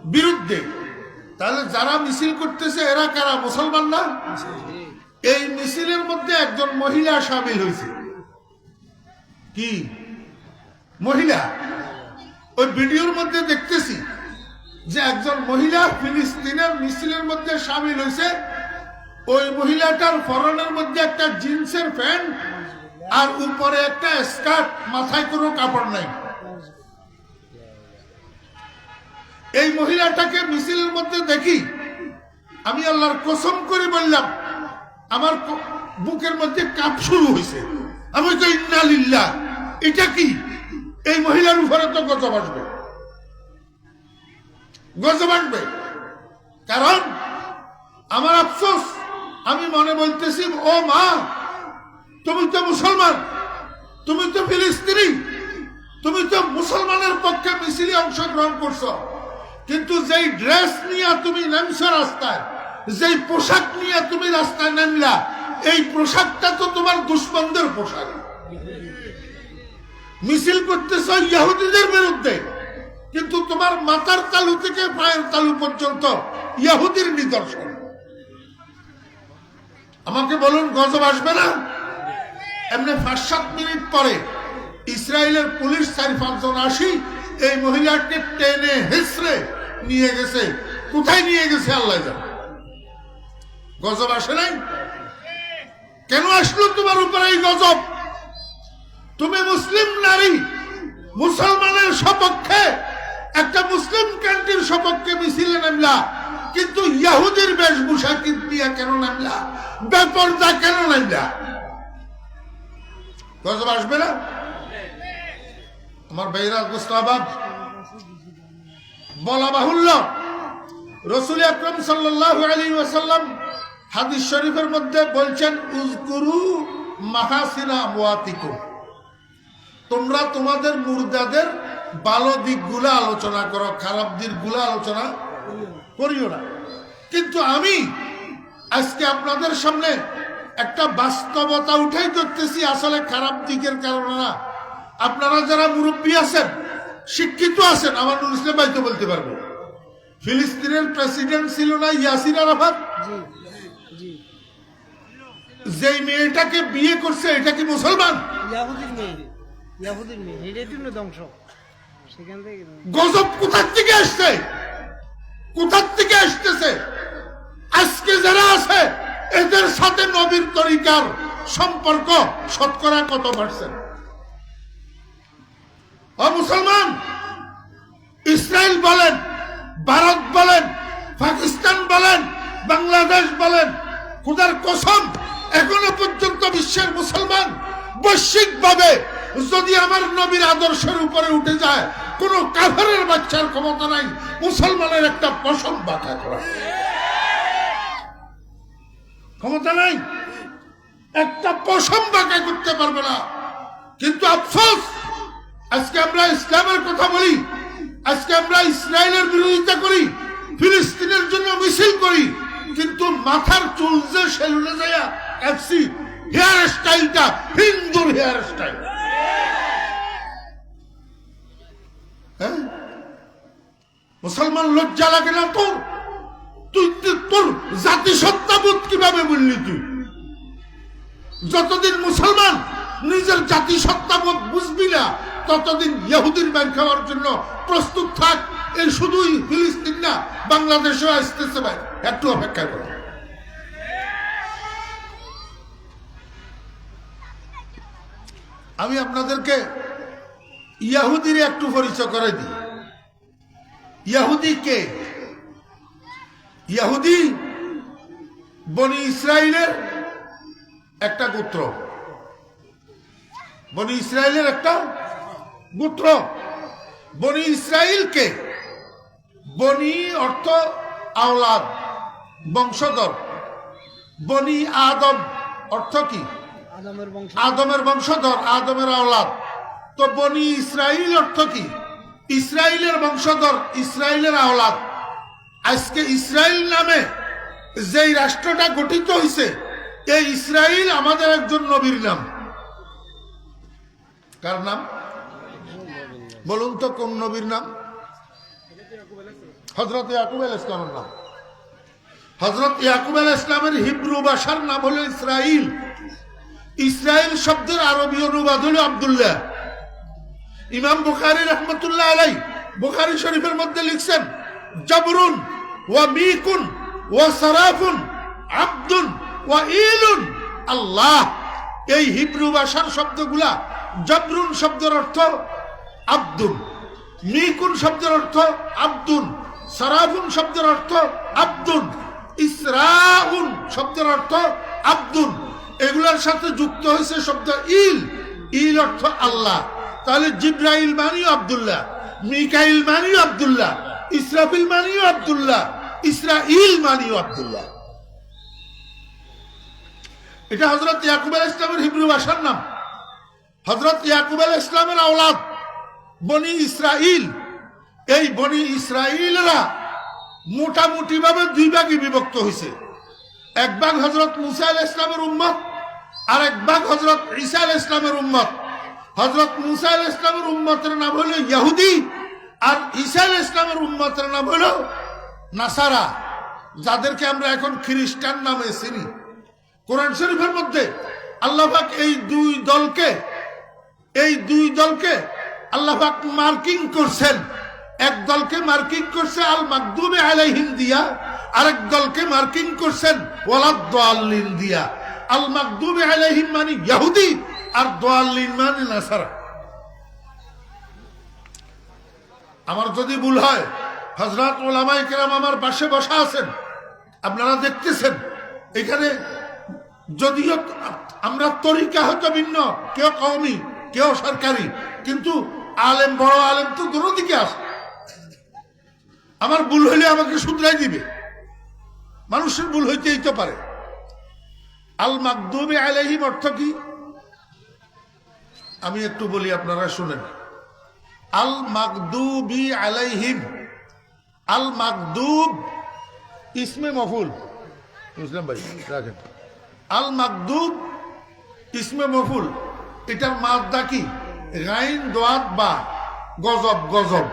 বিরুদ্ধে। তাহলে যারা মিছিল করতেছে এরা কারা? মুসলমান না? এই মিছিলের মধ্যে একজন মহিলা শামিল হয়েছে। কি মহিলা? ওই ভিডিওর মধ্যে দেখতেছি যে একজন মহিলা ফিলিস্তিনের মিছিলের মধ্যে শামিল হয়েছে। ওই মহিলাটার পরনের মধ্যে একটা জিন্সের প্যান্ট আর উপরে একটা স্কার্ট, মাথায় কোনো কাপড় নাই। এই মহিলাটাকে মিছিলের মধ্যে দেখি, আমি আল্লাহর কসম করে বললাম আমার বুকের মধ্যে কাঁপ শুরু হয়েছে। আমি তো ইন্না লিল্লাহ, এটা কি? এই মহিলার উপরে তো গজব আসবে, গজব আসবে। কারণ আমার আফসোস, আমি মনে বলতেছি ও মা, তুমি তো মুসলমান, তুমি তো ফিলিস্তিনি, তুমি তো মুসলমানের পক্ষে মিছিলে অংশগ্রহণ করছো, কিন্তু যেই ড্রেস নিয়ে তুমি নামছো রাস্তায়, যেই পোশাক নিয়ে তুমি রাস্তায় নামলা, এই পোশাকটা তো তোমার দুশ্মনদের পোশাক। মিছিল করতেছ ইহুদিদের বিরুদ্ধে, কিন্তু তোমার মাথার তালু থেকে পায়ের তালু পর্যন্ত ইহুদির নিদর্শন। আমাকে বলুন, গজব আসবে না? এমনি 5-7 মিনিট পরে ইসরায়েলের পুলিশ 4-5 জন আসি এই মহিলাকে টেনে হেসড়ে নিয়ে গেছে। কোথায় নিয়ে গেছে আল্লাহ জানে। গজব আসে নাই? কেন আসলো তোমার উপরে এই গজব? তুমি মুসলিম নারী, মুসলমানের সপক্ষে, একটা মুসলিম কান্ট্রির সপক্ষে মিছিলে নামলা, কিন্তু ইহুদির বেশভূষা দিয়ে কেন নামলা? বেপরদা কেন নামলা? গজব আসবে না? আমার ভাইরা গোস্তাবাদ, বলা বাহুল্য, রাসূল আকরাম সাল্লাল্লাহু আলাইহি ওয়াসাল্লাম হাদিস শরীফের মধ্যে বলছেন, উযকুরু মাহাসিনা আমওয়াতিকুম, তোমরা তোমাদের মুর্দাদের ভালো দিকগুলো আলোচনা করো, খারাপ দিকগুলো আলোচনা করিও না। কিন্তু আমি আজকে আপনাদের সামনে একটা বাস্তবতা উঠাই করতেছি, আসলে খারাপ দিকের কারণে না। আপনারা যারা মুরব্বী আছেন, শিক্ষিত আছেন, আমার নুরুল ইসলাম ভাই তো বলতে পারবো, ফিলিস্তিনের প্রেসিডেন্ট ছিল না ইয়াসির আরাফাত? যেই মেয়েটাকে বিয়ে করছে এটা কি মুসলমান? গজব কোথার থেকে আসছে? কোথার থেকে আসতেছে? আজকে যারা আছে এদের সাথে নবীর তরিকার সম্পর্ক শতকরা কত পার্সেন্ট? মুসলমান, ইসরায়েল বলেন, ভারত বলেন, পাকিস্তান বলেন, বাংলাদেশ বলেন, খোদার কসম এখনো পর্যন্ত বিশ্বের মুসলমান বৈশ্বিক ভাবে যদি আমার নবীর আদর্শের উপরে উঠে যায়, কোন কাফেরের বাচ্চার ক্ষমতা নাই মুসলমানের একটা পশম বাঁকা করা, ক্ষমতা নাই, একটা পশম বাঁকা করতে পারবে না। কিন্তু আফসোস, আজকে আমরা ইসলামের কথা বলি, আজকে আমরা ইসরায়েলের বিরোধিতা করি, ফিলিস্তিনের জন্য মিছিল করি, কিন্তু মাথার চুল যে সেলুনে যায় এফসি হেয়ার স্টাইলটা হিন্দুর হেয়ার স্টাইল। মুসলমান লজ্জা লাগে না তোর? তুই তোর জাতিসত্তাবোধ কিভাবে বললি? তুই যতদিন মুসলমান নিজের জাতিসত্তাবোধ বুঝবি না, ততদিন ইহুদির ব্যাংক খাওয়ার জন্য প্রস্তুত থাক। এই শুধুই ফিলিস্তিন না, বাংলাদেশেও আসতেছে ভাই, একটু অপেক্ষা করো। আমি আপনাদেরকে ইহুদির একটু পরিচয় করে দিই। ইহুদি কে? ইহুদি বনি ইসরায়েলের একটা গোত্র, বনি ইসরায়েলের একটা গোত্র। বনি ইসরায়েলকে, বনি অর্থ আওলাদ, বংশধর। বনি আদম অর্থ কি? আদমের বংশধর, আদমের আওলাদ। তো বনি ইসরায়েল অর্থ কি? ইসরায়েলের বংশধর, ইসরায়েলের আওলাদ। আজকে ইসরায়েল নামে যেই রাষ্ট্রটা গঠিত হয়েছে, এই ইসরায়েল আমাদের একজন নবীর নাম। কার নাম বলুন তো? কোন নবীর নাম? হযরত ইয়াকুব আলাইহিস ইসলামের নাম। হযরত ইয়াকুব আলাইহিস ইসলামের হিব্রু ভাষার নাম হলো ইসরাইল। ইসরাইল শব্দের আরবি অনুবাদ হলো আব্দুল্লাহ। ইমাম বুখারী রাহমাতুল্লাহ আলাইহি বুখারী শরীফের মধ্যে লিখছেন, জাবরুন ওয়া মিকুন ওয়া সারাফুন আব্দুন ওয়া ইলুন আল্লাহ। এই হিব্রু ভাষার শব্দগুলা, জাবরুন শব্দের অর্থ আব্দুন, মিকুন শব্দের অর্থ আব্দুন, সারাফুন শব্দের অর্থ আব্দুন, ইসরাউন শব্দের অর্থ আব্দুন, এগুলার সাথে যুক্ত হয়েছে শব্দ ইল। ইল অর্থ আল্লাহ। তাহলে জিব্রাইল মানিও আব্দুল্লাহ, মিকাইল মানিও আব্দুল্লাহ, ইসরাফিল মানিও আব্দুল্লাহ, ইসরাইল মানিও আব্দুল্লাহ। এটা হযরত ইয়াকুব আলাইহিস সালামের হিব্রু ভাষার নাম। হযরত ইয়াকুব আলাইহিস সালামের আওলাদ বনি ইসরাইল। এই বনি ইসরাইলরা মোটামুটি ভাবে দুই ভাগে বিভক্ত হয়েছে। এক ভাগ হযরত মুসা আলাইহিস সালামের উম্মত, আর এক ভাগ হযরত ঈসা আলাইহিস সালামের উম্মত। হযরত মুসা আলাইহিস সালামের উম্মতের নাম হলো ইহুদি, আর ঈসা আলাইহিস সালামের উম্মতের নাম হলো নাসারা, যাদেরকে আমরা এখন খ্রিস্টান নামে চিনি। কোরআন শরীফের মধ্যে আল্লাহ পাক এই দুই দলকে আল্লাহ পাক মার্কিং করছেন। এক দলকে মার্কিং করছে আল মাগদুবি আলাইহিম দিয়া, আরেক দলকে মার্কিং করছেন ওয়ালাদ দাল্লিন দিয়া। আল মাগদুবি আলাইহিম মানে ইহুদি, আর দাল্লিন মানে নাসারা। আমার যদি ভুল হয়, হযরত উলামায়ে কেরাম আমার পাশে বসা আছেন, আপনারা দেখতেছেন। এখানে যদিও আমরা তরিকা হয়তো ভিন্ন, কেউ কওমি কেউ সরকারি, কিন্তু আলেম, বড় আলেম তো দুটো দিকে আছে। আমার ভুল হইলে আমাকে শুধরাই দিবে, মানুষের ভুল হইতেই তো পারে। আল মাগদুবি আলাইহিম অর্থ কি আমি একটু বলি, আপনারা শুনেন। আল মাগদুবি আলাইহিম, আল মাগদুব ইসমে মফুল, বুঝলাম ভাই, রাখেন। আল মাগদুব ইসমে মফুল, এটার মাদ্দা কি? গাইন দোয়াত বা গজব। গজব,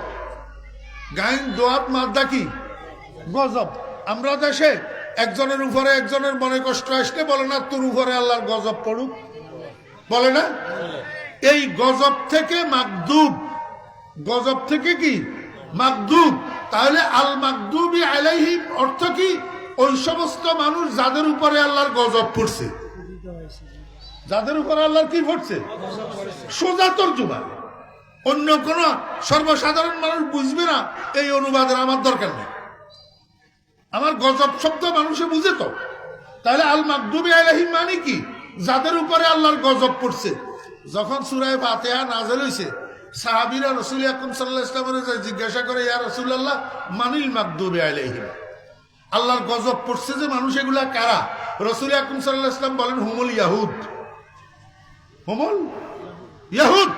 গাইন দোয়াত মাদ্দা কি? গজব। আমরা দেশে একজনের উপরে একজনের মনে কষ্ট আসলে বলে না তোর উপরে আল্লাহর গজব পড়ুক, বলে না? এই গজব থেকে মাগদুব, গজব থেকে কি? মাগদুব। তাহলে আল মাগদুবি আলাইহিম অর্থ কি? ওই সমস্ত মানুষ যাদের উপরে আল্লাহর গজব পড়ছে। যাদের উপরে আল্লাহর কি পড়ছে? সোজা তরজমা। অন্য কোন সর্বসাধারণ মানুষ বুঝবে না, এই অনুবাদের আমার দরকার নেই। আমার গজব শব্দ মানুষে বুঝে তো। তাহলে আল মাগদুবি আলাইহিম মানে কি? যাদের উপরে আল্লাহর গজব পড়ছে। যখন সূরা ফাতিহা নাযিল হইছে, সাহাবীরা রাসূল আকরাম সাল্লাল্লাহু আলাইহি ওয়াসাল্লামের জিজ্ঞাসা করে, ইয়া রাসূলুল্লাহ মানিল মাগদুবি আলাইহিম, আল্লাহর গজব পড়ছে যে মানুষ, এগুলা কারা? রাসূল আকরাম সাল্লাল্লাহু আলাইহি ওয়াসাল্লাম বলেন, হুমুল ইয়াহুদ। হুমুল ইয়াহুদ।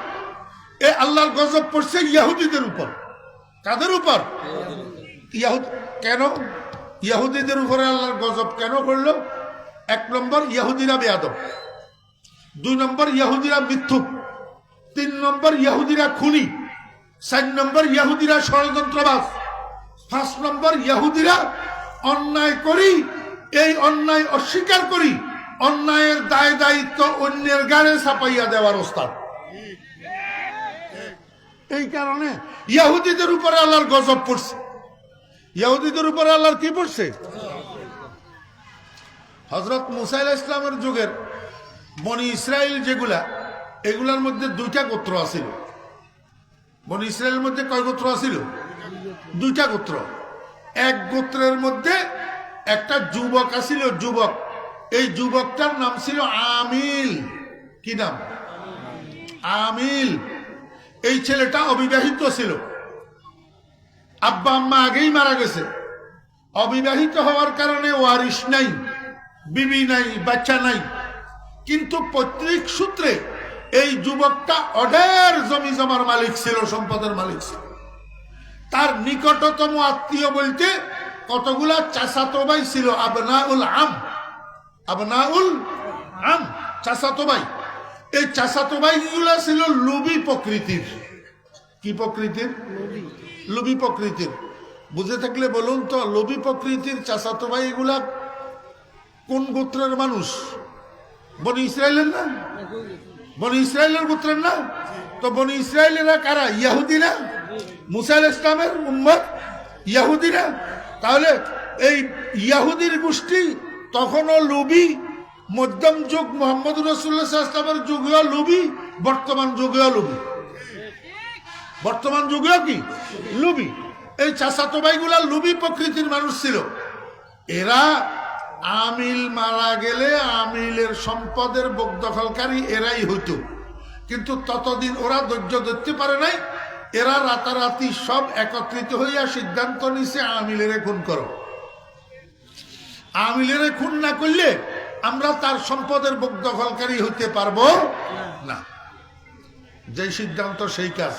এ আল্লাহর গজব পড়ছে ইহুদিদের উপর। কাদের উপর? ইহুদ। কেন ইহুদিদের উপরে আল্লাহর গজব কেন পড়লো? এক নম্বর, ইহুদিরা বেয়াদব। দুই নম্বর, ইহুদিরা মিথ্যুক। তিন নম্বর, ইহুদিরা খুনি। চার নম্বর, ইহুদিরা ষড়যন্ত্রবাজ। পাঁচ নম্বর, ইহুদিরা অন্যায় করি, এই অন্যায় অস্বীকার করি, অন্যায়ের দায় দায়িত্ব অন্যের গায়ে চাপাইয়া দেওয়ার ওস্তাদ। এই কারণে ইহুদিদের উপরে আল্লাহর গজব পড়ছে। ইহুদিদের উপরে আল্লাহর কি পড়ছে? হযরত মুসা আলাইহিস সালামের যুগের বনি ইসরাইল যেগুলা, এগুলার মধ্যে দুইটা গোত্র আছিল। বনি ইসরাইলের মধ্যে কয় গোত্র আছিল? দুইটা গোত্র। এক গোত্রের মধ্যে একটা যুবক আছিল, যুবক। এই যুবকটার নাম ছিল আমিল। কি নাম? আমিল। এই ছেলেটা অবিবাহিত ছিল, আব্বা আম্মা আগেই মারা গেছে। অবিবাহিত হওয়ার কারণে ওয়ারিশ নাই, বিবি নাই, বাচ্চা নাই। কিন্তু পৈতৃক সূত্রে এই যুবকটা অঢের জমি জমার মালিক ছিল, সম্পদের মালিক ছিল। তার নিকটতম আত্মীয় বলতে কতগুলা চাচাতো ভাই ছিল, আবনাউল আম। আবনাউল আম, চাচাতো ভাই। এই চাচাতো ভাইগুলা ছিল লুবি প্রকৃতির। কি প্রকৃতির? লুবি প্রকৃতির। বুঝে থাকলে বলুন তো, লোভী প্রকৃতির চাচাতো ভাই এগুলা কোন গোত্রের মানুষ? বনি ইসরায়েলের না? বনি ইসরায়েলের গোত্রের না? তো বনি ইসরায়েলেরা কারা? ইয়াহুদিরা, মুসা আলাইহিস সালামের উম্মত ইয়াহুদিরা। তাহলে এই ইয়াহুদির গোষ্ঠী তখনও লোভী, মধ্যম যুগ মুহাম্মদ রাসূলুল্লাহ সাল্লাল্লাহু আলাইহি ওয়াসাল্লামের যুগেও লোভী, বর্তমান যুগেও লোভী। বর্তমান যুগেও কি লোভী? এই চাচাতো ভাইগুলা লোভী প্রকৃতির মানুষ ছিল। এরা আমিল মারা গেলে আমিলের সম্পদের বকদখলকারী এরাই হইতো, কিন্তু ততদিন ওরা ধৈর্য ধরতে পারে নাই। এরা রাতারাতি সব একত্রিত হইয়া সিদ্ধান্ত নিছে আমিলেরে খুন করো। আমিলেরে খুন না করলে আমরা তার সম্পদের বকদখলকারী হইতে পারবো না। যে সিদ্ধান্ত সেই কাজ।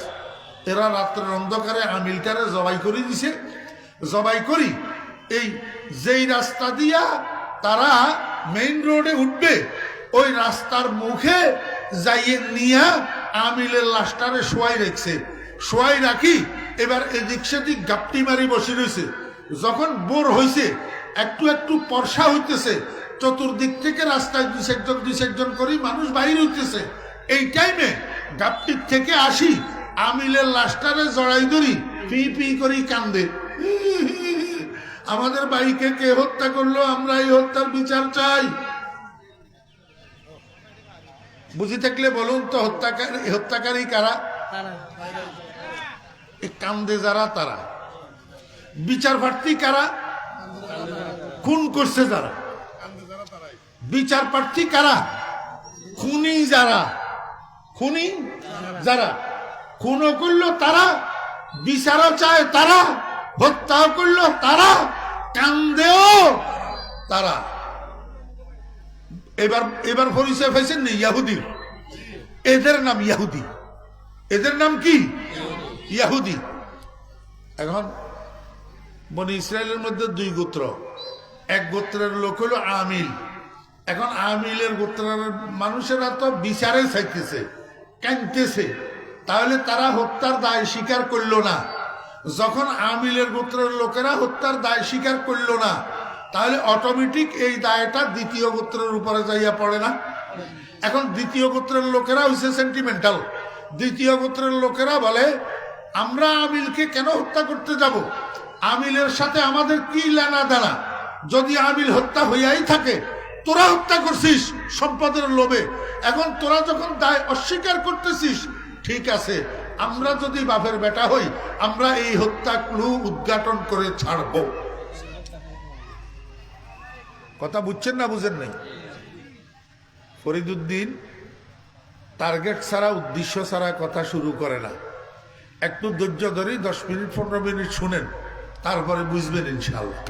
এরা রাত্রের অন্ধকারে আমিলটারে জবাই করে দিছে। জবাই করি এই যেই রাস্তা দিয়া তারা মেইন রোডে উঠবে, ওই রাস্তার মুখে যাইয়ে নিয়া আমিলের লাশটারে শোয়াই রাখছে। শোয়াই রাখি এবার এদিক সেদিক গাপটি মারি বসে রয়েছে। যখন বোর হয়েছে, একটু একটু পর্সা হইতেছে, চতুর্দিক থেকে রাস্তায় দুই চারজন করে মানুষ বাহির হইতেছে। এই টাইমে গাপটির থেকে আসি আমিলের লাশটারে জড়াই ধরি, পি পি করি কান্দে, আমাদের ভাইকে কে হত্যা করলো, আমরা এই হত্যার বিচার চাই। বুঝি থাকলে বলুন তো, হত্যাকারী কারা? কান্দে যারা তারা। বিচার প্রার্থী কারা? খুন করছে যারা। বিচার প্রার্থী কারা? খুনি যারা। খুনি যারা। খুনও করলো তারা, বিচারও চায় তারা, হত্যাও করলো তারা, কান্দেও তারা। এবার পরিচয় পাইছেন না ইয়াহুদির। এদের নাম ইয়াহুদি। এদের নাম কি? ইয়াহুদি। এখন বনি ইসরায়েলের মধ্যে দুই গোত্র। এক গোত্রের লোক হলো আমিল। এখন আমিলের গোত্রের মানুষেরা তো বিচারে চাইতেছে, কাঁদতেছে। তাহলে তারা হত্যার দায় স্বীকার করলো না। যখন আমিলের গোত্রের লোকেরা হত্যার দায় স্বীকার করলো না, তাহলে অটোমেটিক এই দায়টা দ্বিতীয় গোত্রের উপরে যাইয়া পড়ে না? এখন দ্বিতীয় গোত্রের লোকেরা হচ্ছে সেন্টিমেন্টাল। দ্বিতীয় গোত্রের লোকেরা বলে, আমরা আমিলকে কেন হত্যা করতে যাব? আমিলের সাথে আমাদের কি লেনা দেনা? যদি আমিল হত্যা হইয়াই থাকে, তোরা হত্যা করছিস সম্পদের লোভে। এখন তোরা যখন দায় অস্বীকার করতেছিস, ঠিক আছে, আমরা যদি বাপের বেটা হই, আমরা এই হত্যা ক্লু উদ্ঘাটন করে ছাড়ব। কথা বুঝছেন না বুঝেন নাই? ফরিদুদ্দিন টার্গেট ছাড়া, উদ্দেশ্য ছাড়া কথা শুরু করে না। একটু ধৈর্য ধরে 10 মিনিট 15 মিনিট শুনেন, তারপরে বুঝবেন ইনশাআল্লাহ।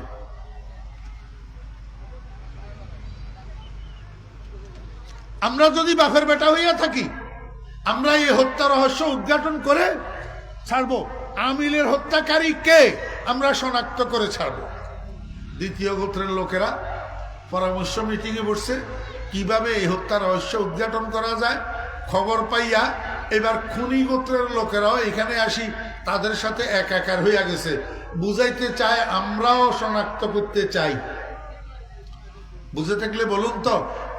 আমরা যদি বাপের বেটা হইয়া থাকি, আমরা এই হত্যা রহস্য উদ্ঘাটন করে ছাড়বো। আমিলের হত্যাকারী কে আমরা শনাক্ত করে ছাড়বো। দ্বিতীয় গোত্রের লোকেরা পরামর্শ মিটিংয়ে বসছে, কিভাবে এই হত্যা রহস্য উদ্ঘাটন করা যায়। খবর পাইয়া এবার খুনি গোত্রের লোকেরাও এখানে আসি, তাদের সাথে একাকার হইয়া গেছে। বুঝাইতে চায় আমরাও শনাক্ত করতে চাই। বুঝে থাকলে বলুন তো,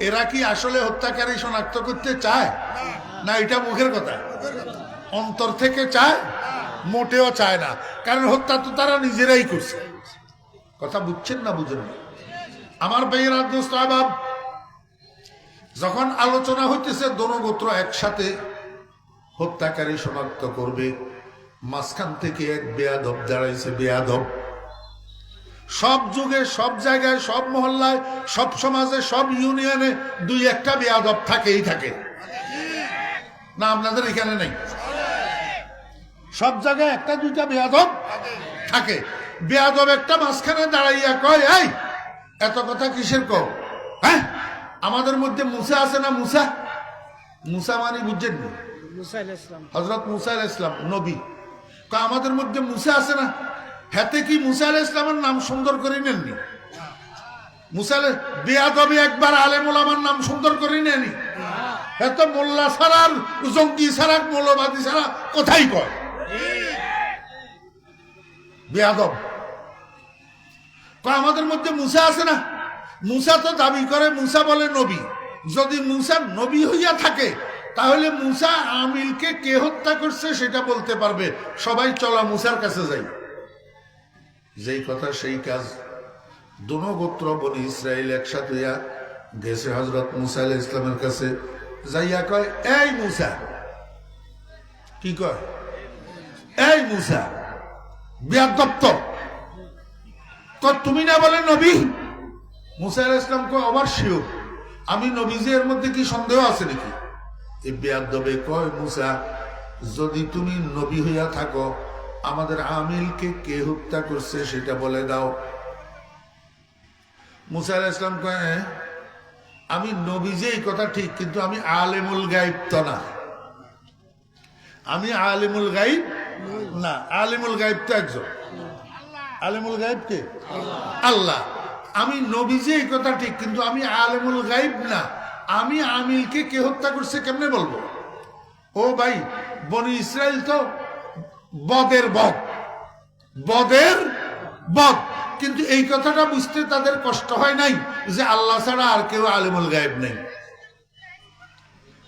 এরা কি আসলে হত্যাকারী শনাক্ত করতে চায় না এটা মুখের কথা? অন্তর থেকে চায়? মোটেও চায় না, কারণ হত্যা তো তারা নিজেরাই করছে। কথা বুঝছেন না বুঝেন না? আমার ভাইয়েরা, দোস্ত আহবাব, যখন আলোচনা হইতেছে দোনো গোত্র একসাথে হত্যাকারী শনাক্ত করবে, মাঝখান থেকে এক বেয়াদব দাঁড়াইছে। বেয়াদব সব যুগে, সব জায়গায়, সব মহল্লায়, সব সমাজে, সব ইউনিয়নে দুই একটা বেয়াদব থাকেই থাকে না? আপনাদের এখানে নেই? সব জায়গায় একটা দুইটা বেয়াদব থাকে। বেয়াদব একটা মাঝখানে দাঁড়াইয়া কয়, এই এত কথা কিসের কও? হ্যাঁ, আমাদের মধ্যে মুসা আছে না? মুসা, মুসা মানে বুঝছেন? হযরত মুসা আলাইহিস সালাম নবী। আমাদের মধ্যে মুসা আছে না? হাতে কি মুসা আলাইহিস সালামের নাম সুন্দর করে নেননি? মুসা বেয়াদবি একবার আলেম ওলামার নাম সুন্দর করে নেনি? এত মোল্লা ছাড়া, জঙ্গি ছাড়া, মৌলবাদী ছাড়া কোথায় কয়? বেয়াদব আমাদের মধ্যে মুসা আছে না, মুসা তো দাবি করে, মুসা বলে নবী। যদি মুসা নবী হইয়া থাকে তাহলে মুসা আমিলকে কে হত্যা করছে সেটা বলতে পারবে। সবাই চলা মুসার কাছে যাই। যেই কথা সেই কাজ। দোনো গোত্র বনি ইসরায়েল একসাথে হইয়া গেছে হযরত মুসা আলাইহিস সালামের কাছে। যাইয়া কয়, এই মুসা, কি কয়, এই মুসা বেয়াদব তো তুমি না বলে নবী? মুসা আলাইহিস সালাম কয়, অবশ্যই আমি নবীজি, এর মধ্যে কি সন্দেহ আছে নাকি? এই বেয়াদবে কয়, মুসা যদি তুমি নবী হইয়া থাকো আমাদের আমিলকে কে হত্যা করছে সেটা বলে দাও। মুসা আলাইহিস সালাম কয়, আমি নবীজি এই কথা ঠিক, কিন্তু আমি আলেমুল গায়ব তো না। আমি আলেমুল গায়ব না। আলেমুল গায়ব তো একজন। আলেমুল গায়ব কে? আল্লাহ। আমি নবীজি এই কথা ঠিক, কিন্তু আমি আলেমুল গায়ব না। আমি আমিলকে কে হত্যা করছে কেমনে বলবো? ও ভাই, বনি ইসরায়েল তো বদের বদ, বদের বদ, কিন্তু এই কথাটা বুঝতে তাদের কষ্ট হয় নাই যে আল্লাহ ছাড়া আর কেউ আলেমুল গায়েব নেই।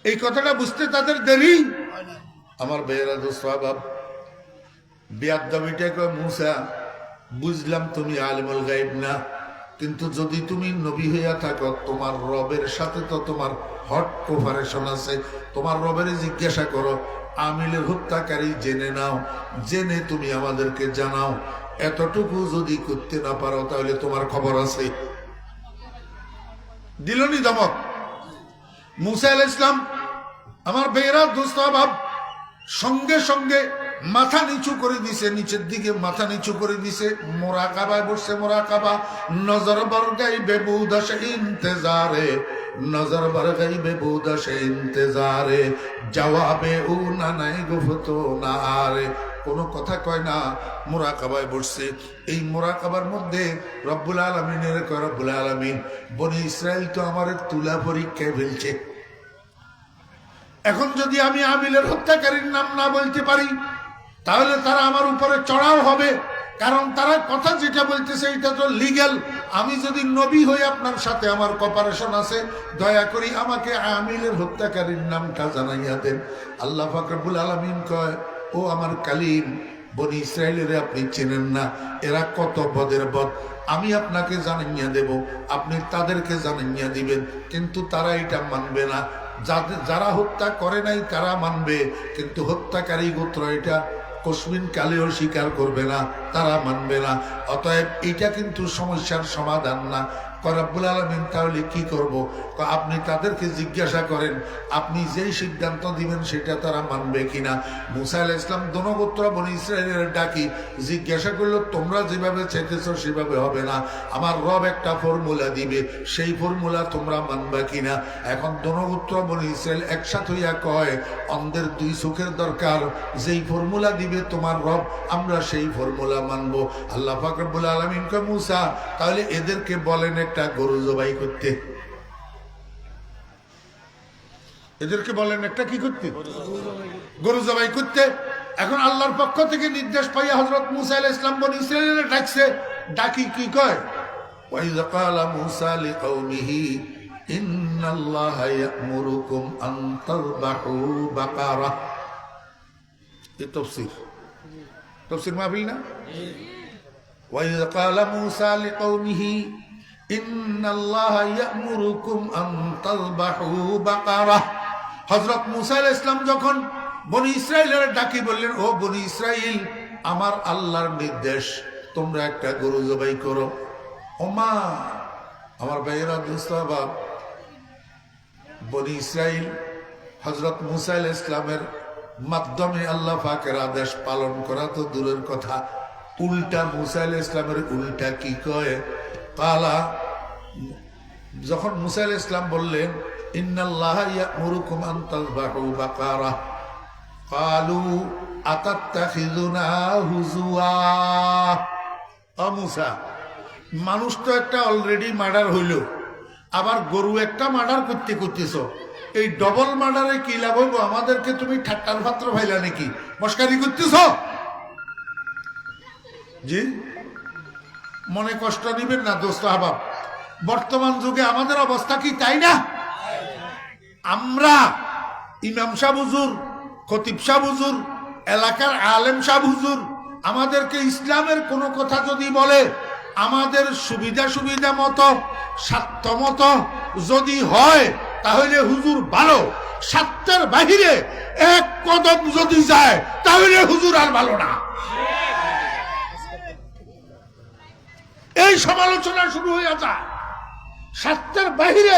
এই কথাটা বুঝতে তাদের দেরি। আমার বেয়েরা দোস্ত বাব, বিয়াদ্দাবিটা কয়, মুসা বুঝলাম তুমি আলেমুল গায়েব না, কিন্তু যদি তুমি নবী হইয়া থাকো তোমার রবের সাথে তো তোমার হট কোপারেশন আছে। তোমার রবের জিজ্ঞাসা করো, আমিলের হত্যাকারী জেনে নাও, জেনে তুমি আমাদেরকে জানাও। এতটুকু যদি করতে না পারো তাহলে তোমার খবর আছে। দিলনি ধমক। মুসা আলাইহিস সালাম, আমার বেয়েরা দোস্ত বাব, সঙ্গে সঙ্গে মাথা নিচু করে দিছে, নিচের দিকে মাথা নিচু করে দিছে, মোরাকাবায় বসছে। মোরাকাবা, নজর বরগাই বেবুদাশে ইন্তেজারে, নজর বরগাই বেবুদাশে ইন্তেজারে, জবাবে ও না নাই গুফতো না আরে। কোনো কথা কয় না, মোরাকাবায় বসছে। এই মোরাকাবার মধ্যে রব্বুল আলামিনের কয়, রব্বুল আলামিন বনি ইসরায়েল তো আমার তুলা পরীক্ষায় ফেলছে। এখন যদি আমি আমিলের হত্যাকারীর নাম না বলতে পারি তাহলে তারা আমার উপরে চড়াও হবে, কারণ তারা কথা যেটা বলতেছে এটা তো লিগ্যাল। আমি যদি নবী হই আপনার সাথে আমার কপারেশন আছে, দয়া করি আমাকে আমিলের হত্যাকারীর নামটা জানাইয়া দেন। আল্লাহ পাক রব্বুল আলামিন কয়, ও আমার কালিম, বনি ইসরায়েলের আপনি চেনেন না, এরা কত বদের বদ, আমি আপনাকে জানাইয়া দেব, আপনি তাদেরকে জানাইয়া দিবেন, কিন্তু তারা এটা মানবে না। যারা হত্যা করে নাই তারা মানবে, কিন্তু হত্যাকারী গোত্র এটা কসমিন কালেও স্বীকার করবে না, তারা মানবে না। অতএব এটা কিন্তু সমস্যার সমাধান না। রব্বুল আলামিন তাহলে কি করব? আপনি তাদেরকে জিজ্ঞাসা করেন, আপনি যেই সিদ্ধান্ত দিবেন সেটা তারা মানবে কিনা। মুসা আলাইহিস সালাম দোনো গোত্র বনি ইসরায়েলের ডাকি জিজ্ঞাসা করলো, তোমরা যেভাবে চাইতেছো সেভাবে হবে না, আমার রব একটা ফর্মুলা দিবে, সেই ফর্মুলা তোমরা মানবা কিনা। এখন দোনো গোত্র বনি ইসরায়েল একসাথে হইয়া কয়, অন্ধের দুই চোখের দরকার, যেই ফর্মুলা দিবে তোমার রব আমরা সেই ফর্মুলা মানবো। আল্লাহ পাক রব্বুল আলামিন কয়, মুসা তাহলে এদেরকে বলেন একটা গরু জবাই করতে। এদেরকে বলেন একটা কি করতে? গরু জবাই করতে। এখন আল্লাহর পক্ষ থেকে নির্দেশ পাইয়া হযরত মুসা আলাইহিস সালাম বনি ইসরাইলের ডাকছে। ডাকি কি কয়? ওয়াইযা ক্বালা মুসা লিকাওমিহি ইন্নাল্লাহা ইয়া'মুরুকুম আন তাযবাহু বাকারা। এই তাফসীর মাহফিল না? ওয়াইযা ক্বালা মুসা লিকাওমিহি ইন্নাল্লাহা ইয়া'মুরুকুম আন তাযবাহু বাকারা। হযরত মুসা আলাইহিস সালাম যখন বনি ইসরাইলের ডাকি বললেন, ও বনি ইসরাইল, আমার আল্লাহর নির্দেশ তোমরা একটা গরু জবাই করো। ওমা আমার ভাইয়েরা দোস্তাবা, বনি ইসরাইল হযরত মুসা আলাইহিস সালামের মাধ্যমে আল্লাহ পাকের আদেশ পালন করা তো দূরের কথা, উল্টা মুসা আলাইহিস সালামের উল্টা কি কয়? কালা, যখন মুসা আলাইহিস সালাম বললেন ইন্নাল্লাহা ইয়া'মুরুকুম আন তাযবাহু বাকারা, ক্বালু আতাত্তাখিযুনা হুজুয়া। ও মুসা, মানুষ তো একটা অলরেডি মার্ডার হইল, আবার গরু একটা মার্ডার করতে করতেছ, এই ডবল মার্ডারে কি লাভ হইব? আমাদেরকে তুমি ঠাট্টার পাত্র ভাইলা নাকি? মস্কারি করতেছ? জি মনে কষ্ট নিবেন না দোস্ত আহবাব, বর্তমান যুগে আমাদের অবস্থা কি তাই না? আমরা ইমাম সাহেব হুজুর, খতিব সাহেব হুজুর, এলাকার আলেম সাহেব হুজুর আমাদেরকে ইসলামের কোনো কথা যদি বলে, আমাদের সুবিধা মতো স্বার্থ মতো যদি হয় তাহলে হুজুর ভালো, স্বার্থের বাহিরে এক কদম যদি যায় তাহলে হুজুর আর ভালো না। এই সমালোচনা শুরু হয়ে যায়। স্বার্থের বাহিরে,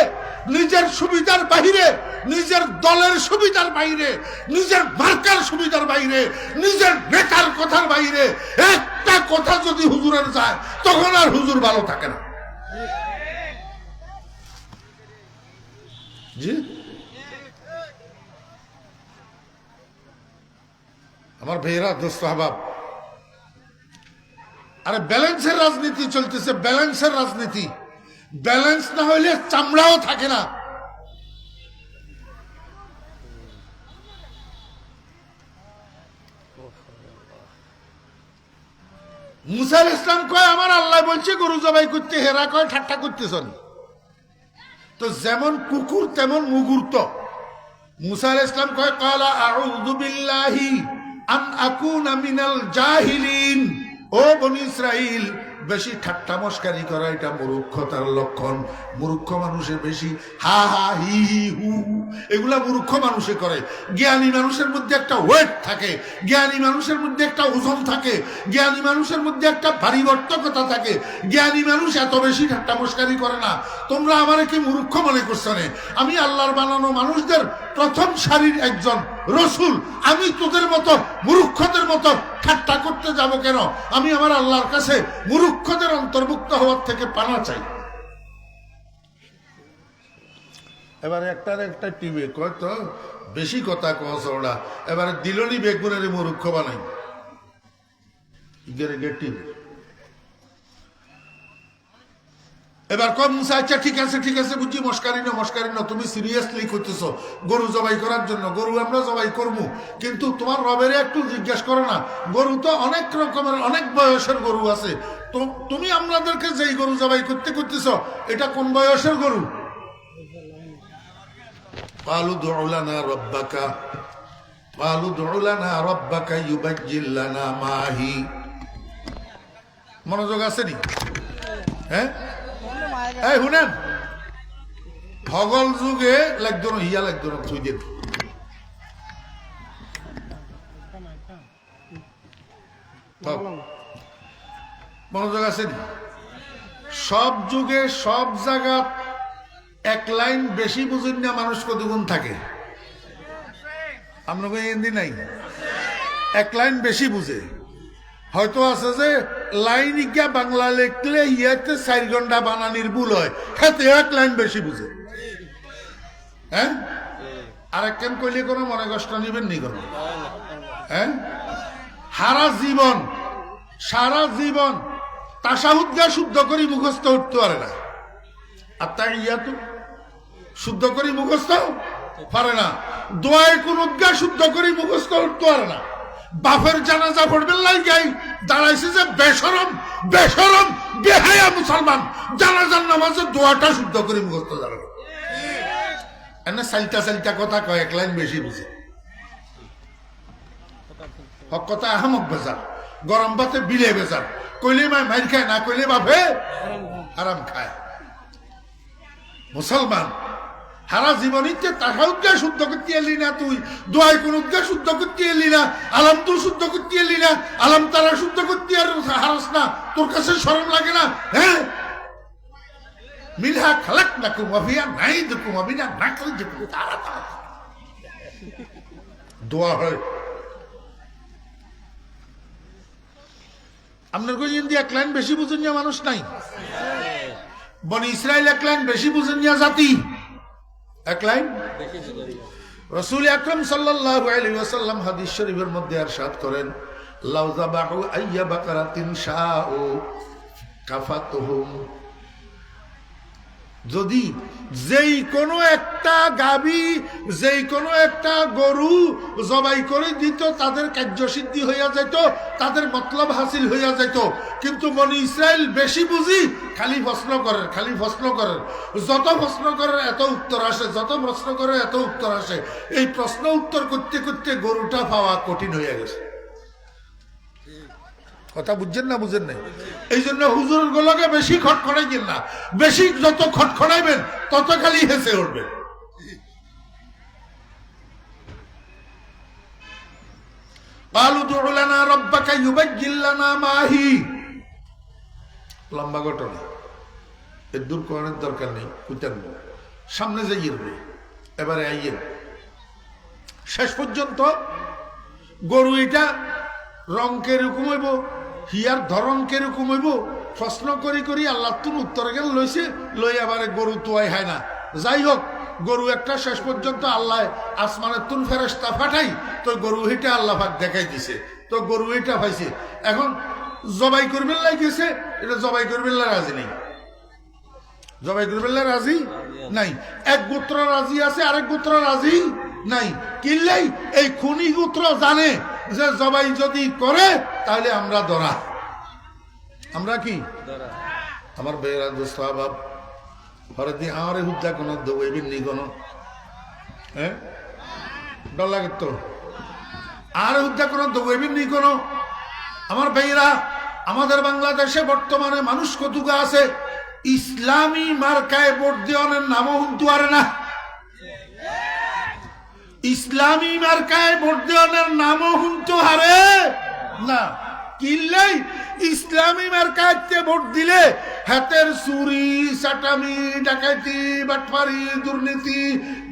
নিজের সুবিধার বাহিরে, নিজের দলের সুবিধার বাইরে, নিজের মার্কার সুবিধার বাইরে, নিজের নেতার কথার বাইরে একটা কথা যদি হুজুরের যায় তখন আর হুজুর ভালো থাকে না। জি আমার ভাইয়েরা, দোস্ত আহবাব, আরে ব্যালেন্সের রাজনীতি চলতেছে, ব্যালেন্সের রাজনীতি। ব্যালেন্স না হইলে চামড়াও থাকে না। মুসা আলাইহিস সালাম কয় আমার আল্লাহ বলছে গরু জবাই করতে, হেরা কয় ঠাট্টা করতেছেন। তো যেমন কুকুর তেমন মুগুর্ত। মুসা আলাইহিস সালাম কয় ক্বালা আউযু বিল্লাহি আন আকুনা মিনাল জাহিলিন। ও বনি ইসরাইল, বেশি ঠাট্টা মস্কারি করা এটা মূর্খতার লক্ষণ। মূর্খ মানুষে বেশি হা হা হি হি হু হু এগুলা মূর্খ মানুষে করে। জ্ঞানী মানুষের মধ্যে একটা ওয়েট থাকে, জ্ঞানী মানুষের মধ্যে একটা ওজন থাকে, জ্ঞানী মানুষের মধ্যে একটা পরিবর্তকতা থাকে। জ্ঞানী মানুষ এত বেশি ঠাট্টা মস্কারি করে না। তোমরা আমারে কি মূর্খ মনে করছো? আমি আল্লাহর বানানো মানুষদের প্রথম সারির একজন রসুল। আমি তোদের মতো মূর্খদের মতো ঠাট্টা করতে যাব কেন? আমি আমার আল্লাহর কাছে মূর্খদের অন্তর্ভুক্ত হওয়ার থেকে পানা চাই। এবারে একটা টিভি কয় তো বেশি কথা কস ওরা, এবারে দিলনি বেগুনের মূর্খ বানাই টিভি। এবার কম মুসা, আচ্ছা ঠিক আছে বুঝছি, মস্কারি না, তুমি সিরিয়াসলি করতেছ গরু জবাই করার জন্য। গরু আমরা জবাই করবো, কিন্তু তোমার রবের একটু জিজ্ঞাসা করো না। গরু তো অনেক রকমের, অনেক বয়সের গরু আছে। তো তুমি আমাদেরকে যেই গরু জবাই করতেছ এটা কোন বয়সের গরু? ক্বালু দু'উ লানা রাব্বাকা ইউবাজ্জিল লানা মা হি। মনোযোগ আছে নি? হ্যাঁ, এই শুনেন, ভগল যুগে লাগতো না, হিয়া লাগতো না, থুই দিন। মনোযোগ আছে নি? সব যুগে সব জায়গা এক লাইন বেশি বুঝেন না মানুষ কতগুণ থাকে? আপনাকে হিন্দি নাই, এক লাইন বেশি বুঝে। হয়তো আছে যে লাইন ইজ্ঞা বাংলা লিখলে ইয়াতে 4 ঘন্টা বানানির ভুল হয়, হাতে এক লাইন বেশি বুঝে। হ্যাঁ, আর কেন কইলে কোনো মনে কষ্ট নিবেন নি কোনো? হ্যাঁ, সারা জীবন তাশাহুদ শুদ্ধ করে মুখস্থ উঠতে পারে না, আর তাই ইয়াতো শুদ্ধ করে মুখস্থ পারে না, দোয়ায় কোন শুদ্ধ করে মুখস্থ উঠতে পারে না। বাপের জানাজা পড়বেন লাগাই দাঁড়াইছে যে বেশরম বেহায়া মুসলমান, জানাজার নামাজের দোয়াটা শুদ্ধ করে মুখস্থ জানে না। এনে সাইলটা কথা কয়, এক লাইন বেশি বুঝে। হক কথা আহমক বেজার, গরম ভাতে বিলে বেজার, কইলে মাইর খায়, না কইলে বাপে হারাম খায়। মুসলমান সারা জীবনীতে তাহাউদ্গা শুদ্ধ করতে এলি না, তুই দোয়াই কোন উদ্গা শুদ্ধ করতে এলি না, আলাম তুই শুদ্ধ করতে এলি না, আলাম তারা শুদ্ধ করতে আর হারাস না, তোর কাছে শরম লাগে না? হ্যাঁ, মিনহা খালাকনাকুম ওয়া ফিহা নুঈদুকুম ওয়া মিনহা নাখরিজুকুম তারাতান। দোয়া হয়। আপনার কই হিন্দি এক লাইন বেশি বুঝেন না মানুষ নাই? বনি ইসরাইল এক লাইন বেশি বুঝেন না জাতি, এক লাইন। রাসূল আকরাম সাল্লাল্লাহু আলাইহি ওয়াসাল্লাম হাদিস শরীফের মধ্যে ইরশাদ করেন, লাউ যাবাহু আইয়া বাকারাতিন শাউ কাফাতুহুম। যদি যেই কোনো একটা গাভী, যেই কোনো একটা গরু জবাই করে দিত, তাদের কার্যসিদ্ধি হইয়া যেত, তাদের মতলব হাসিল হইয়া যেত। কিন্তু বনি ইসরায়েল বেশি বুঝি, খালি প্রশ্ন করেন, খালি প্রশ্ন করেন, যত প্রশ্ন করেন এত উত্তর আসে, যত প্রশ্ন করে এত উত্তর আসে। এই প্রশ্ন উত্তর করতে করতে গরুটা পাওয়া কঠিন হইয়া গেছে। কথা বুঝছেন না বুঝেন নাই? এই জন্য হুজুর গুলোকে বেশি খটখটাইবেন না, বেশি যত খটখটাইবেন তত খালি হেসে উঠবেন। قالوا ادع لنا ربك يبين لنا ما هي। লম্বা ঘটনা, এর দূর করার দরকার নেই, কুইতেন সামনে যাইয়ে এবারে আইয়েন। শেষ পর্যন্ত গরু এটা রং কেরকম হইব, হিয়ার ধরন কেরকম হইব, প্রশ্ন করি করি আল্লাহ তুন উত্তর গেল লইছে, লই আবার গরু তোয়াই হয় না। যাই হোক, গরু একটা শেষ পর্যন্ত আল্লাহ আসমানের তুন ফেরেশতা পাঠাই, তো গরু হিটা আল্লাহ পাক দেখাই দিছে, তো গরু হিটা পাইছে। এখন জবাই করবেন লাগেছে, এটা জবাই করবেন রাজি নেই, জবাই করবেন রাজি নাই। এক গোত্র রাজি আছে, আরেক গোত্র রাজি নাই। কিল্লাই এই খুনি গোত্র জানে যে জবাই যদি করে তাহলে আমরা ধরা, আমরা কি আমার বেড়া দোস্ত বাপ হরে দিয়ে আমারে হুদ্দা কোনো দৌড়বেন নি কোনো, হ্যাঁ ডর লাগে তো, আর হুদ্দা কোনো দৌড়বেন নি কোনো। আমার ভাইরা, আমাদের বাংলাদেশে বর্তমানে মানুষ কতগুলো আছে ইসলামী মার্কায় ভোট দেওয়ার নামও হুন্তু আরে না, ইসলামী মার্কায় ভোট দেওয়ার নামও হুন্তু হারে না। কিল্লাই ইসলামী মার্কাতে ভোট দিলে হাতের চুরি, চাটামি, ডাকাতি, বাটপারি, দুর্নীতি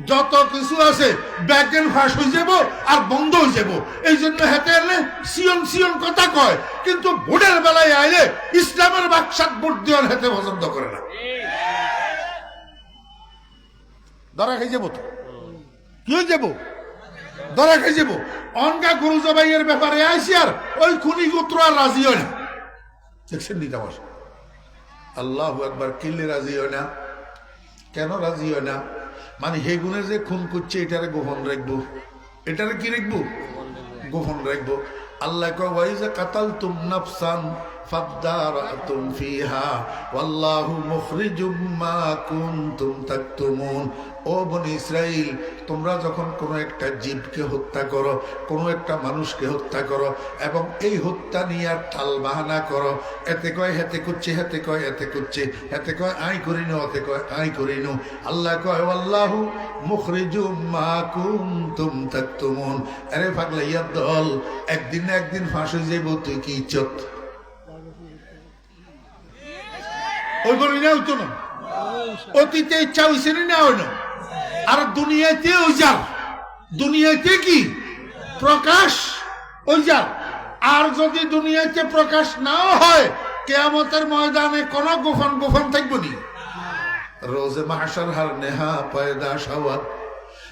যত কিছু আছে ব্যাগেন ফাঁস হয়ে যাব আর বন্ধ হয়ে যাব। এই জন্য হাতে এলে সিয়ন সিয়ন কথা কয়, কিন্তু ভোটের বেলায় আইলে ইসলামের বাক্সাত ভোট দেওয়ার হাতে পছন্দ করে না। ধরা খাই যাব তো, কি হয়ে যাব, ধরা খাই যাব। অনকা গরু জবাইয়ের ব্যাপারে আইসি আর ওই খুনি গোত্র আর রাজি হয় না। দেখছেন নি তামাশা? আল্লাহু আকবার। কিল্লে রাজি হয় না, কেন রাজি হয় না? মানে হে গুণে যে খুন করছে এটারে গোপন রাখবো, এটারে কি রাখবো, গোপন রাখবো। আল্লাহ কয় ওয়াইজা কাতালতুম নাফসান ফাদদারাতুম ফিহা ওয়াল্লাহু মুখরিজুম মা কুনতুম তাকতুমুন। ও বনি ইসরাইল, তোমরা যখন কোনো একটা জীবকে হত্যা করো, কোনো একটা মানুষকে হত্যা করো এবং এই হত্যা নিয়ে আর টাল বাহানা করো, এতে কয় হেতে করছে, হেতে কয় এতে করছে, হেতে কয় আই করিনো, এতে কয় আই করিনো। আল্লাহ কয় আল্লাহু মুখরিজুম মা কুনতুম তাকতুমুন। আরে পাগলাইয়া দল, একদিন না একদিন ফাঁস হয়ে যাইব, তুই কি ইজ্জত ওই বলি না হইতো না, অতীতে ইচ্ছা হয়েছে না হইল। আর দুনিয়াতে ওই যার, দুনিয়াতে কি প্রকাশ ওই যার। আর যদি দুনিয়াতে প্রকাশ নাও হয়, কিয়ামতের ময়দানে কোন গোপন গোপন থাকবো নি। রোজে মাহশর হর নেহা পয়দা শাওয়াত,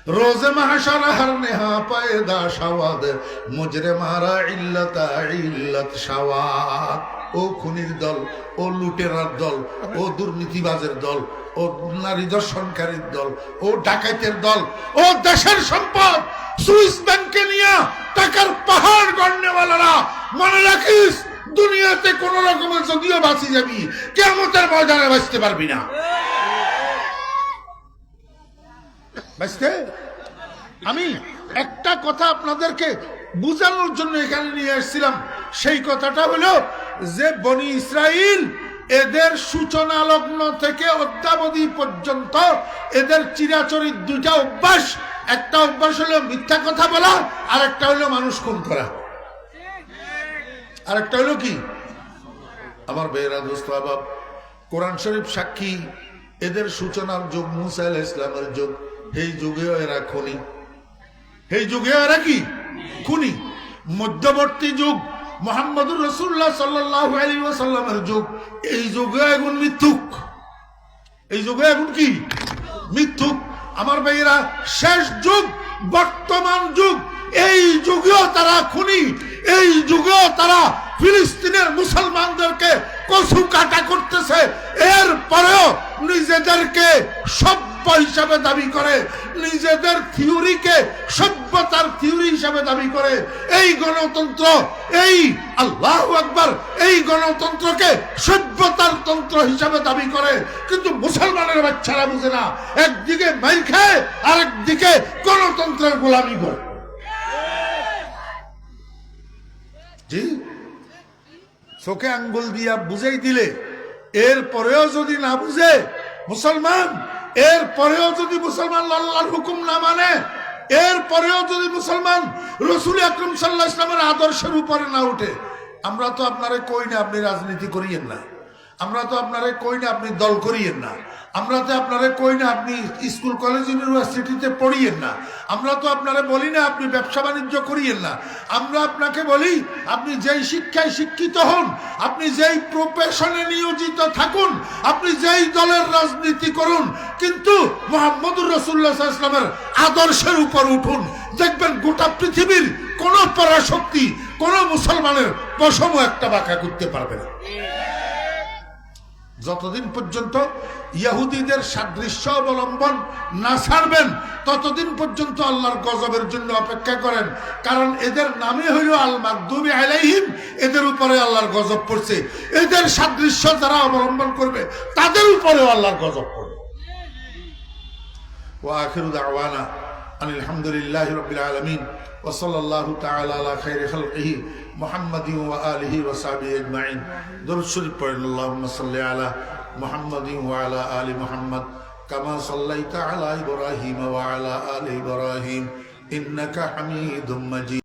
रोज़े महशर हर नेहा पैदा शवाद मुजरे मारा इल्लत इल्लत शवाद। ও খুনির দল, ও লুটেরার দল, ও দুর্নীতিবাজের দল, ও নারী দর্শনকারীর দল, ও ডাকাতের দল, ও দেশের সম্পদ সুইস ব্যাংকে নিয়ে টাকার পাহাড় গড়নেওয়ালারা, মনে রাখিস দুনিয়াতে কোন রকমের যদিও বাঁচি যাবি, কিয়ামতের ময়দানে বাঁচতে পারবি না। বাঁচতে আমি একটা কথা আপনাদেরকে বুঝানোর জন্য এখানে নিয়ে আসছিলাম। সেই কথাটা হলো যে বনি ইসরাইল এদের সূচনা লগ্ন থেকে অদ্যাবধি পর্যন্ত এদের চিরাচরিত দুইটা অভ্যাস। একটা অভ্যাস হলো মিথ্যা কথা বলা, আর একটা হলো মানুষ খুন করা, আর একটা হলো কি আমার বেরা দোস্ত বাবা, কোরআন শরীফ সাক্ষী এদের সূচনার যুগ মুসা আলাইহিস সালামের যুগ। এই যুগেও এরা খুনি, এই যুগেও এরা কি খুনি। মধ্যবর্তী যুগ মুহাম্মদুর রাসূলুল্লাহ সাল্লাল্লাহু আলাইহি ওয়াসাল্লামের যুগ, এই যুগে এখন মিথ্যুক, এই যুগে এখন কি মিথ্যুক। আমার ভাইয়েরা, শেষ যুগ বর্তমান যুগ, এই যুগেও তারা খুনি, এই যুগেও তারা ফিলিস্তিনের মুসলমানদেরকে কচু কাটা করতেছে। এর পরেও নিজেদেরকে সভ্য হিসাবে দাবি করে, নিজেদের থিওরিকে সভ্যতার থিওরি হিসাবে দাবি করে। এই গণতন্ত্র, এই আল্লাহু আকবার, এই গণতন্ত্রকে সভ্যতার তন্ত্র হিসাবে দাবি করে। কিন্তু মুসলমানের বাচ্চারা বুঝে না, একদিকে মাইর খায় আর একদিকে গণতন্ত্রের গোলামি করে। জি, চোখে আঙ্গুল দিয়া বুঝাই দিলে এরপরেও যদি না বুঝে মুসলমান, এরপরেও যদি মুসলমান আল্লাহর হুকুম না মানে, এরপরেও যদি মুসলমান রাসূল আকরাম সাল্লাল্লাহু আলাইহি ওয়াসাল্লামের আদর্শের উপরে না উঠে, আমরা তো আপনারে কই না আপনি রাজনীতি করিয়েন না, আমরা তো আপনারে কই না আপনি দল করিয়েন না, আমরা তো আপনারে কই না আপনি স্কুল কলেজ ইউনিভার্সিটিতে পড়িয়েন না, আমরা তো আপনারে বলি না আপনি ব্যবসা বাণিজ্য করিয়েন না। আমরা আপনাকে বলি আপনি যেই শিক্ষায় শিক্ষিত হন, আপনি যেই প্রফেশনে নিয়োজিত থাকুন, আপনি যেই দলের রাজনীতি করুন, কিন্তু মুহাম্মদুর রাসূলুল্লাহ সাল্লাল্লাহু আলাইহি ওয়াসাল্লামের আদর্শের উপর উঠুন। দেখবেন গোটা পৃথিবীর কোন পরাশক্তি কোন মুসলমানের পশম একটা বাঁকা করতে পারবে না। যতদিন পর্যন্ত ইহুদিদের সাদৃশ্য অবলম্বন না ছাড়বেন, ততদিন পর্যন্ত আল্লাহর গজবের জন্য অপেক্ষা করেন। কারণ এদের নামে হইল আল মাগদুবি আলাইহিম, এদের উপরে আল্লাহর গজব পড়ছে। এদের সাদৃশ্য যারা অবলম্বন করবে তাদের উপরেও আল্লাহর গজব পড়বে। ওয়া আখিরু দাওয়ানা আলহামদুলিল্লাহি রাব্বিল আলামিন ওয়া সাল্লাল্লাহু তাআলা আলা খাইরি খালকিহি মুহাম্মাদিন ওয়া আলিহি ওয়া সাহবিহি আজমাইন। দরুদ শরীফ পড়েন। আল্লাহুম্মা সাল্লি আলা মুহাম্মাদিন ওয়া আলা আলি মুহাম্মাদ কামা সাল্লাইতা আলা ইব্রাহিম ওয়া আলা আলি ইব্রাহিম ইন্নাকা হামিদুম মাজিদ।